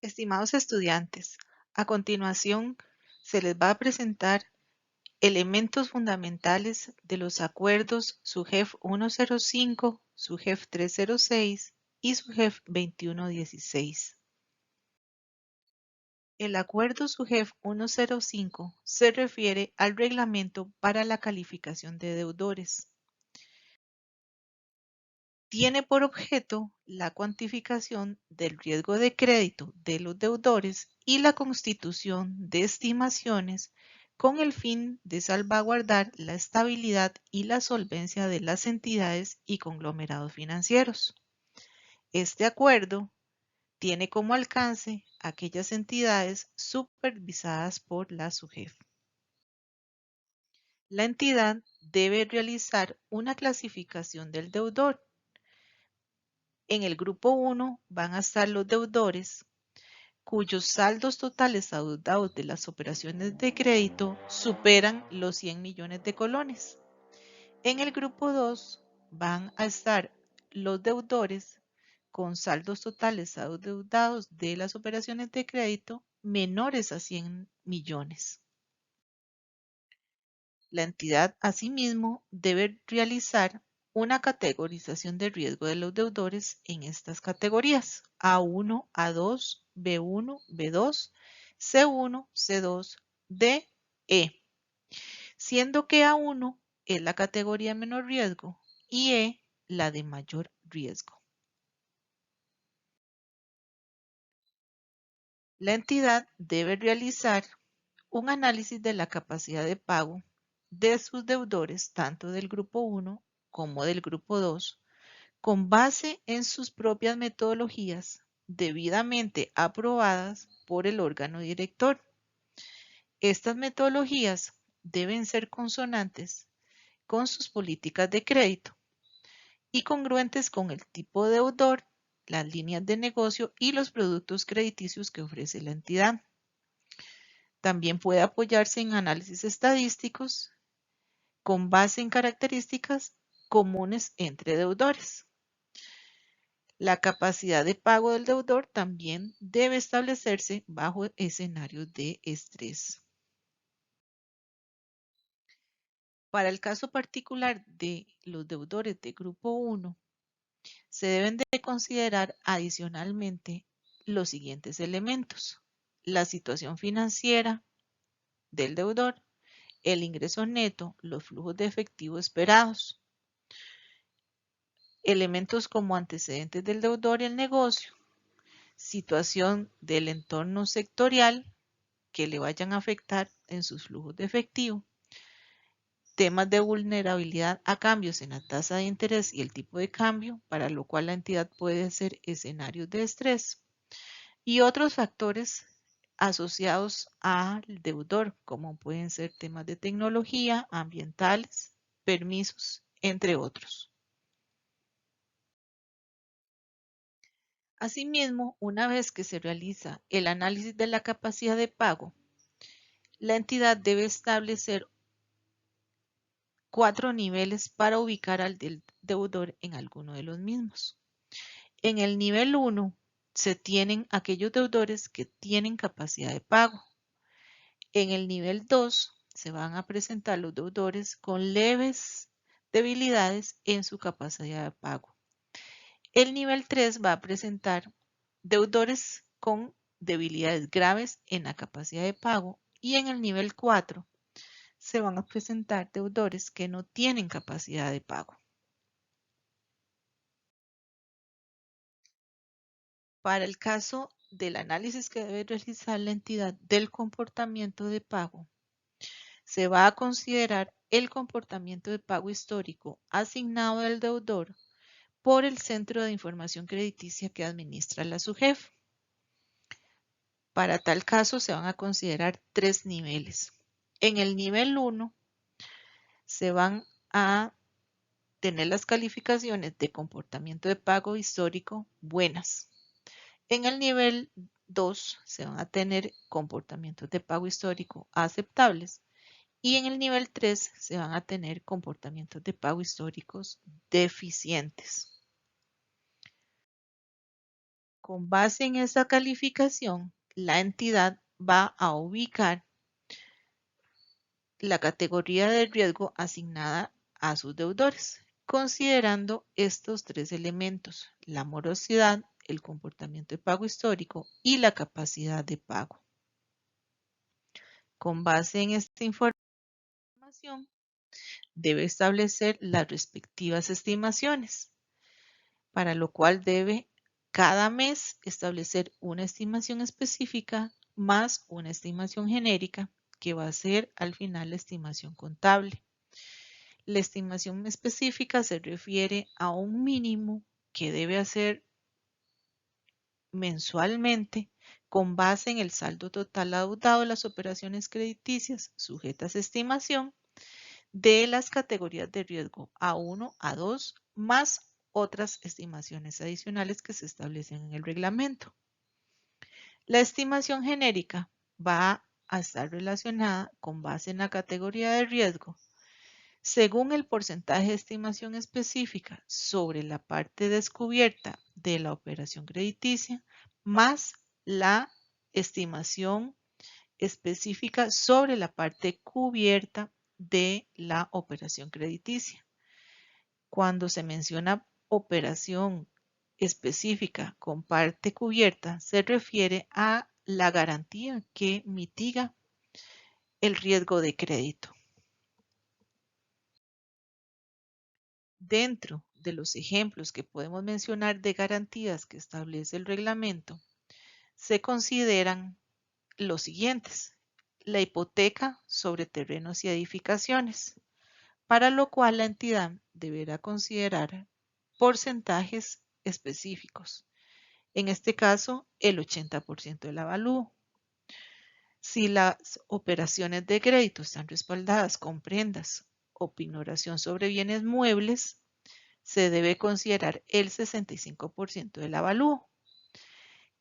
Estimados estudiantes, a continuación se les va a presentar elementos fundamentales de los acuerdos SUGEF 105, SUGEF 306 y SUGEF 2116. El acuerdo SUGEF 105 se refiere al reglamento para la calificación de deudores. Tiene por objeto la cuantificación del riesgo de crédito de los deudores y la constitución de estimaciones con el fin de salvaguardar la estabilidad y la solvencia de las entidades y conglomerados financieros. Este acuerdo tiene como alcance aquellas entidades supervisadas por la SUGEF. La entidad debe realizar una clasificación del deudor. En el grupo 1 van a estar los deudores cuyos saldos totales adeudados de las operaciones de crédito superan los 100 millones de colones. En el grupo 2 van a estar los deudores con saldos totales adeudados de las operaciones de crédito menores a 100 millones. La entidad, asimismo, debe realizar una categorización de riesgo de los deudores en estas categorías: A1, A2, B1, B2, C1, C2, D, E, siendo que A1 es la categoría de menor riesgo y E la de mayor riesgo. La entidad debe realizar un análisis de la capacidad de pago de sus deudores, tanto del grupo 1 como del grupo 2, con base en sus propias metodologías debidamente aprobadas por el órgano director. Estas metodologías deben ser consonantes con sus políticas de crédito y congruentes con el tipo de deudor, las líneas de negocio y los productos crediticios que ofrece la entidad. También puede apoyarse en análisis estadísticos con base en características comunes entre deudores. La capacidad de pago del deudor también debe establecerse bajo escenarios de estrés. Para el caso particular de los deudores de grupo 1, se deben de considerar adicionalmente los siguientes elementos: la situación financiera del deudor, el ingreso neto, los flujos de efectivo esperados, elementos como antecedentes del deudor y el negocio, situación del entorno sectorial que le vayan a afectar en sus flujos de efectivo, temas de vulnerabilidad a cambios en la tasa de interés y el tipo de cambio, para lo cual la entidad puede hacer escenarios de estrés, y otros factores asociados al deudor, como pueden ser temas de tecnología, ambientales, permisos, entre otros. Asimismo, una vez que se realiza el análisis de la capacidad de pago, la entidad debe establecer 4 niveles para ubicar al deudor en alguno de los mismos. En el nivel 1 se tienen aquellos deudores que tienen capacidad de pago. En el nivel 2 se van a presentar los deudores con leves debilidades en su capacidad de pago. El nivel 3 va a presentar deudores con debilidades graves en la capacidad de pago, y en el nivel 4 se van a presentar deudores que no tienen capacidad de pago. Para el caso del análisis que debe realizar la entidad del comportamiento de pago, se va a considerar el comportamiento de pago histórico asignado del deudor por el Centro de Información Crediticia que administra la SUGEF. Para tal caso se van a considerar 3 niveles. En el nivel 1 se van a tener las calificaciones de comportamiento de pago histórico buenas. En el nivel 2 se van a tener comportamientos de pago histórico aceptables, y en el nivel 3 se van a tener comportamientos de pago históricos deficientes. Con base en esa calificación, la entidad va a ubicar la categoría de riesgo asignada a sus deudores, considerando estos tres elementos: la morosidad, el comportamiento de pago histórico y la capacidad de pago. Con base en esta información, debe establecer las respectivas estimaciones, para lo cual debe cada mes establecer una estimación específica más una estimación genérica, que va a ser al final la estimación contable. La estimación específica se refiere a un mínimo que debe hacer mensualmente con base en el saldo total adeudado de las operaciones crediticias sujetas a estimación de las categorías de riesgo A1, A2, más otras estimaciones adicionales que se establecen en el reglamento. La estimación genérica va a estar relacionada con base en la categoría de riesgo según el porcentaje de estimación específica sobre la parte descubierta de la operación crediticia, más la estimación específica sobre la parte cubierta de la operación crediticia. Cuando se menciona operación específica con parte cubierta, se refiere a la garantía que mitiga el riesgo de crédito. Dentro de los ejemplos que podemos mencionar de garantías que establece el reglamento, se consideran los siguientes: la hipoteca sobre terrenos y edificaciones, para lo cual la entidad deberá considerar porcentajes específicos, en este caso el 80% del avalúo. Si las operaciones de crédito están respaldadas con prendas o pignoración sobre bienes muebles, se debe considerar el 65% del avalúo.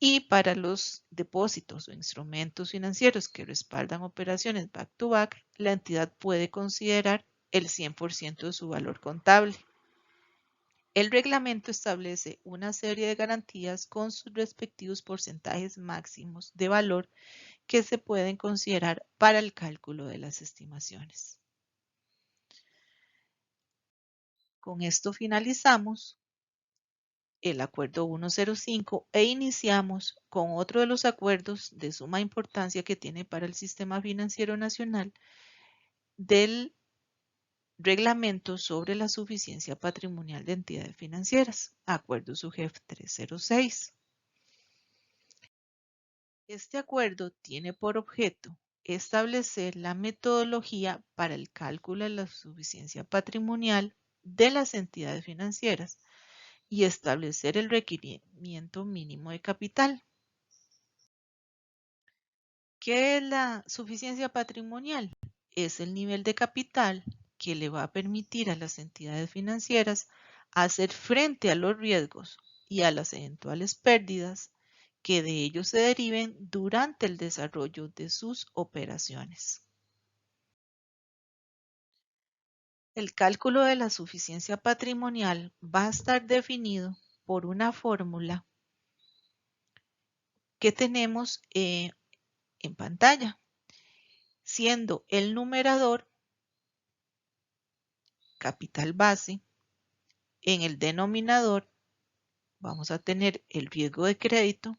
Y para los depósitos o instrumentos financieros que respaldan operaciones back-to-back, la entidad puede considerar el 100% de su valor contable. El reglamento establece una serie de garantías con sus respectivos porcentajes máximos de valor que se pueden considerar para el cálculo de las estimaciones. Con esto finalizamos el acuerdo 105 e iniciamos con otro de los acuerdos de suma importancia que tiene para el sistema financiero nacional del reglamento sobre la suficiencia patrimonial de entidades financieras, acuerdo SUGEF 306. Este acuerdo tiene por objeto establecer la metodología para el cálculo de la suficiencia patrimonial de las entidades financieras y establecer el requerimiento mínimo de capital. ¿Qué es la suficiencia patrimonial? Es el nivel de capital que le va a permitir a las entidades financieras hacer frente a los riesgos y a las eventuales pérdidas que de ellos se deriven durante el desarrollo de sus operaciones. El cálculo de la suficiencia patrimonial va a estar definido por una fórmula que tenemos en pantalla, siendo el numerador capital base. En el denominador vamos a tener el riesgo de crédito,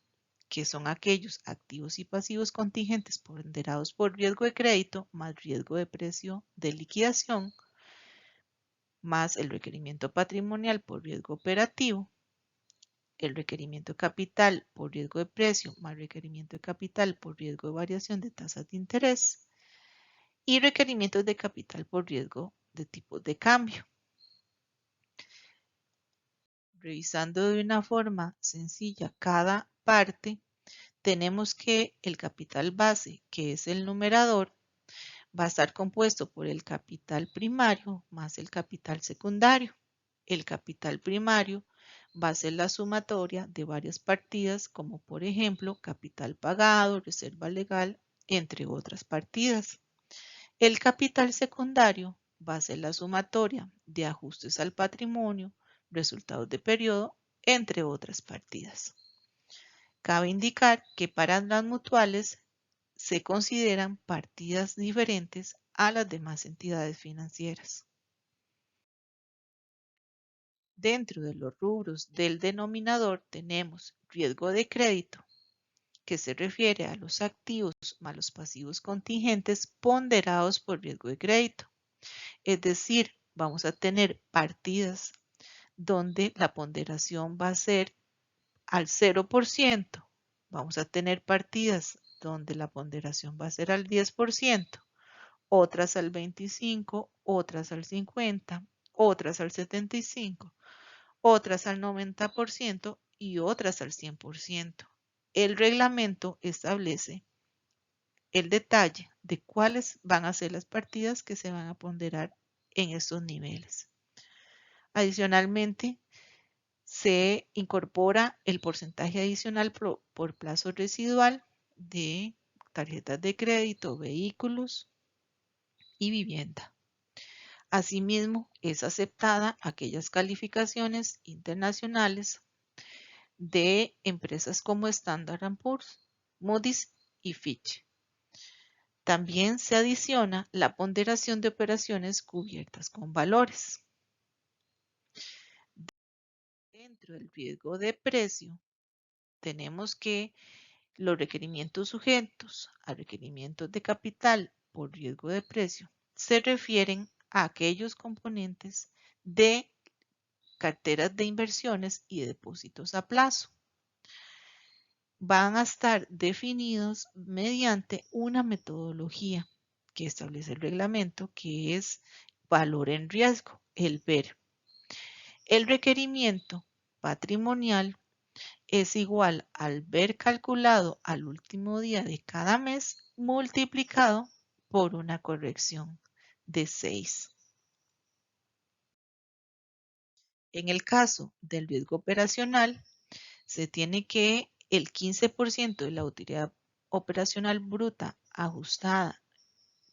que son aquellos activos y pasivos contingentes ponderados por riesgo de crédito más riesgo de precio de liquidación, más el requerimiento patrimonial por riesgo operativo, el requerimiento de capital por riesgo de precio más requerimiento de capital por riesgo de variación de tasas de interés y requerimientos de capital por riesgo de tipos de cambio. Revisando de una forma sencilla cada parte, tenemos que el capital base, que es el numerador, va a estar compuesto por el capital primario más el capital secundario. El capital primario va a ser la sumatoria de varias partidas, como por ejemplo capital pagado, reserva legal, entre otras partidas. El capital secundario va a ser la sumatoria de ajustes al patrimonio, resultados de periodo, entre otras partidas. Cabe indicar que para las mutuales se consideran partidas diferentes a las demás entidades financieras. Dentro de los rubros del denominador tenemos riesgo de crédito, que se refiere a los activos más los pasivos contingentes ponderados por riesgo de crédito. Es decir, vamos a tener partidas donde la ponderación va a ser al 0%. Vamos a tener partidas donde la ponderación va a ser al 10%, otras al 25%, otras al 50%, otras al 75%, otras al 90% y otras al 100%. El reglamento establece el detalle de cuáles van a ser las partidas que se van a ponderar en estos niveles. Adicionalmente, se incorpora el porcentaje adicional por plazo residual de tarjetas de crédito, vehículos y vivienda. Asimismo, es aceptada aquellas calificaciones internacionales de empresas como Standard & Poor's, Moody's y Fitch. También se adiciona la ponderación de operaciones cubiertas con valores. Dentro del riesgo de precio, tenemos que los requerimientos sujetos a requerimientos de capital por riesgo de precio se refieren a aquellos componentes de carteras de inversiones y depósitos a plazo. Van a estar definidos mediante una metodología que establece el reglamento, que es valor en riesgo, el VER. El requerimiento patrimonial es igual al VER calculado al último día de cada mes multiplicado por una corrección de 6. En el caso del riesgo operacional, se tiene que el 15% de la utilidad operacional bruta ajustada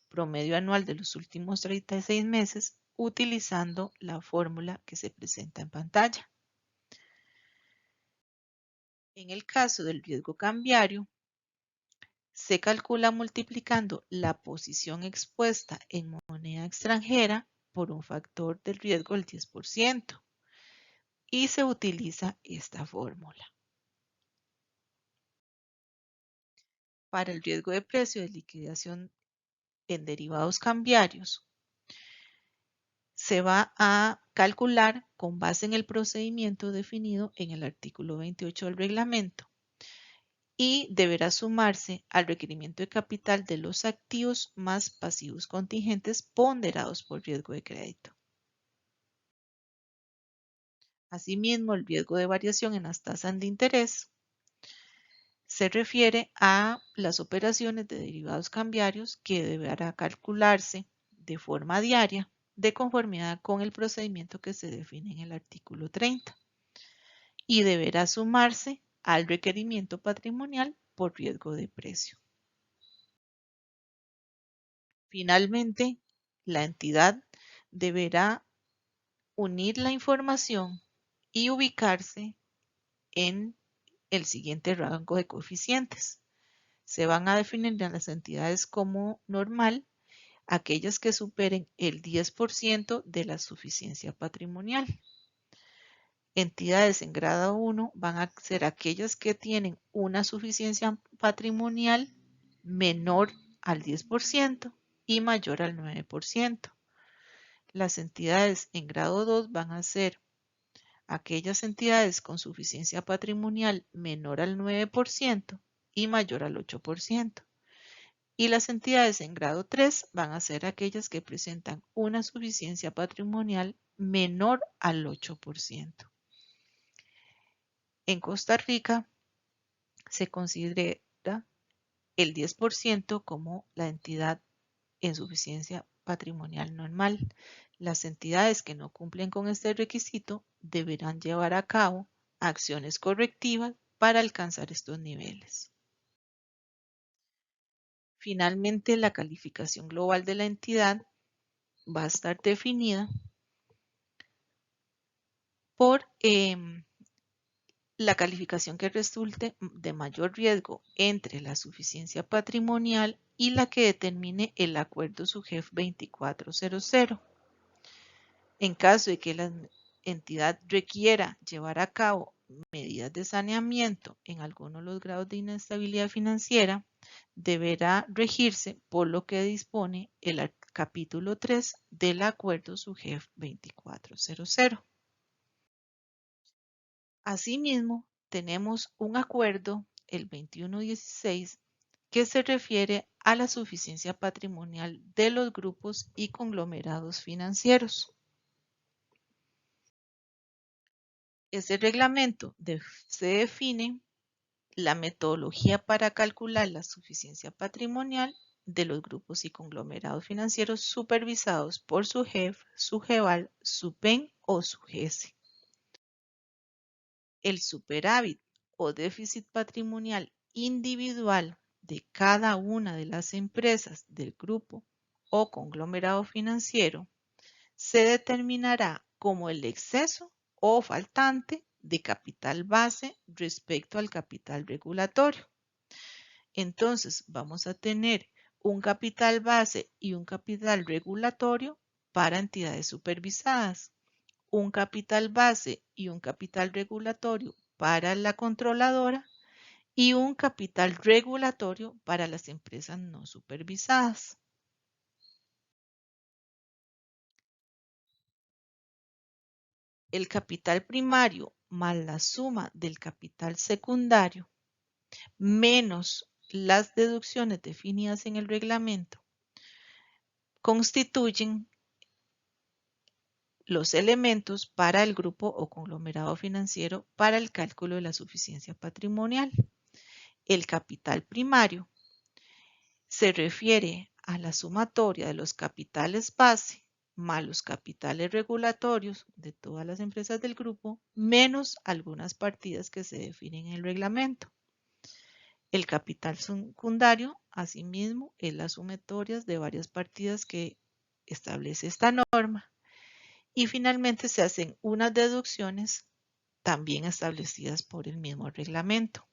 promedio anual de los últimos 36 meses utilizando la fórmula que se presenta en pantalla. En el caso del riesgo cambiario, se calcula multiplicando la posición expuesta en moneda extranjera por un factor del riesgo del 10% y se utiliza esta fórmula. Para el riesgo de precio de liquidación en derivados cambiarios, se va a calcular con base en el procedimiento definido en el artículo 28 del reglamento y deberá sumarse al requerimiento de capital de los activos más pasivos contingentes ponderados por riesgo de crédito. Asimismo, el riesgo de variación en las tasas de interés se refiere a las operaciones de derivados cambiarios que deberá calcularse de forma diaria de conformidad con el procedimiento que se define en el artículo 30 y deberá sumarse al requerimiento patrimonial por riesgo de precio. Finalmente, la entidad deberá unir la información y ubicarse en el siguiente rango de coeficientes. Se van a definir a las entidades como normal aquellas que superen el 10% de la suficiencia patrimonial. Entidades en grado 1 van a ser aquellas que tienen una suficiencia patrimonial menor al 10% y mayor al 9%. Las entidades en grado 2 van a ser aquellas entidades con suficiencia patrimonial menor al 9% y mayor al 8%. Y las entidades en grado 3 van a ser aquellas que presentan una suficiencia patrimonial menor al 8%. En Costa Rica se considera el 10% como la entidad en suficiencia patrimonial normal. Las entidades que no cumplen con este requisito deberán llevar a cabo acciones correctivas para alcanzar estos niveles. Finalmente, la calificación global de la entidad va a estar definida por la calificación que resulte de mayor riesgo entre la suficiencia patrimonial y la que determine el acuerdo SUGEF 2400. En caso de que la entidad requiera llevar a cabo medidas de saneamiento en alguno de los grados de inestabilidad financiera, deberá regirse por lo que dispone el capítulo 3 del acuerdo SUGEF 2400. Asimismo, tenemos un acuerdo, el 2116, que se refiere a la suficiencia patrimonial de los grupos y conglomerados financieros. Ese reglamento se define la metodología para calcular la suficiencia patrimonial de los grupos y conglomerados financieros supervisados por SUGEF, SUGEVAL, SUPEN o SUGESE. El superávit o déficit patrimonial individual de cada una de las empresas del grupo o conglomerado financiero se determinará como el exceso o faltante de capital base respecto al capital regulatorio. Entonces vamos a tener un capital base y un capital regulatorio para entidades supervisadas, un capital base y un capital regulatorio para la controladora y un capital regulatorio para las empresas no supervisadas. El capital primario más la suma del capital secundario menos las deducciones definidas en el reglamento constituyen los elementos para el grupo o conglomerado financiero para el cálculo de la suficiencia patrimonial. El capital primario se refiere a la sumatoria de los capitales base más los capitales regulatorios de todas las empresas del grupo, menos algunas partidas que se definen en el reglamento. El capital secundario, asimismo, es las sumatorias de varias partidas que establece esta norma. Y finalmente se hacen unas deducciones también establecidas por el mismo reglamento.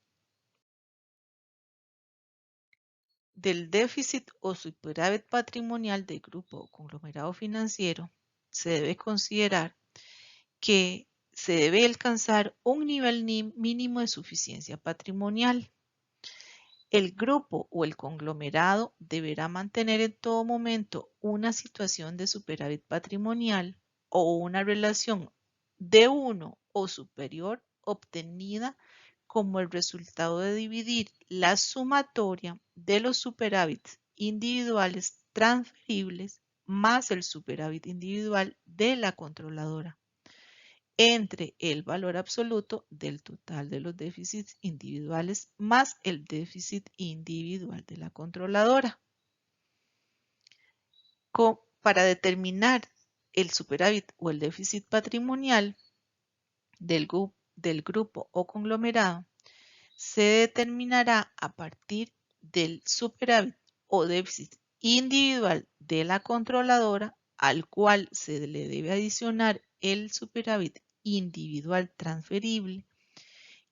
Del déficit o superávit patrimonial del grupo o conglomerado financiero, se debe considerar que se debe alcanzar un nivel mínimo de suficiencia patrimonial. El grupo o el conglomerado deberá mantener en todo momento una situación de superávit patrimonial o una relación de 1 o superior obtenida como el resultado de dividir la sumatoria de los superávits individuales transferibles más el superávit individual de la controladora entre el valor absoluto del total de los déficits individuales más el déficit individual de la controladora. Para determinar el superávit o el déficit patrimonial del grupo o conglomerado, se determinará a partir del superávit o déficit individual de la controladora al cual se le debe adicionar el superávit individual transferible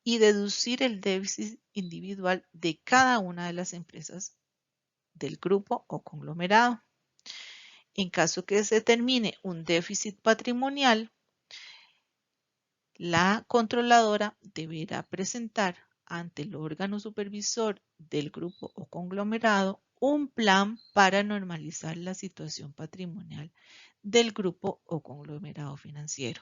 y deducir el déficit individual de cada una de las empresas del grupo o conglomerado. En caso que se determine un déficit patrimonial, la controladora deberá presentar ante el órgano supervisor del grupo o conglomerado un plan para normalizar la situación patrimonial del grupo o conglomerado financiero.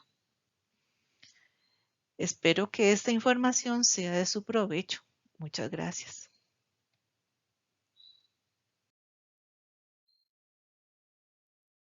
Espero que esta información sea de su provecho. Muchas gracias.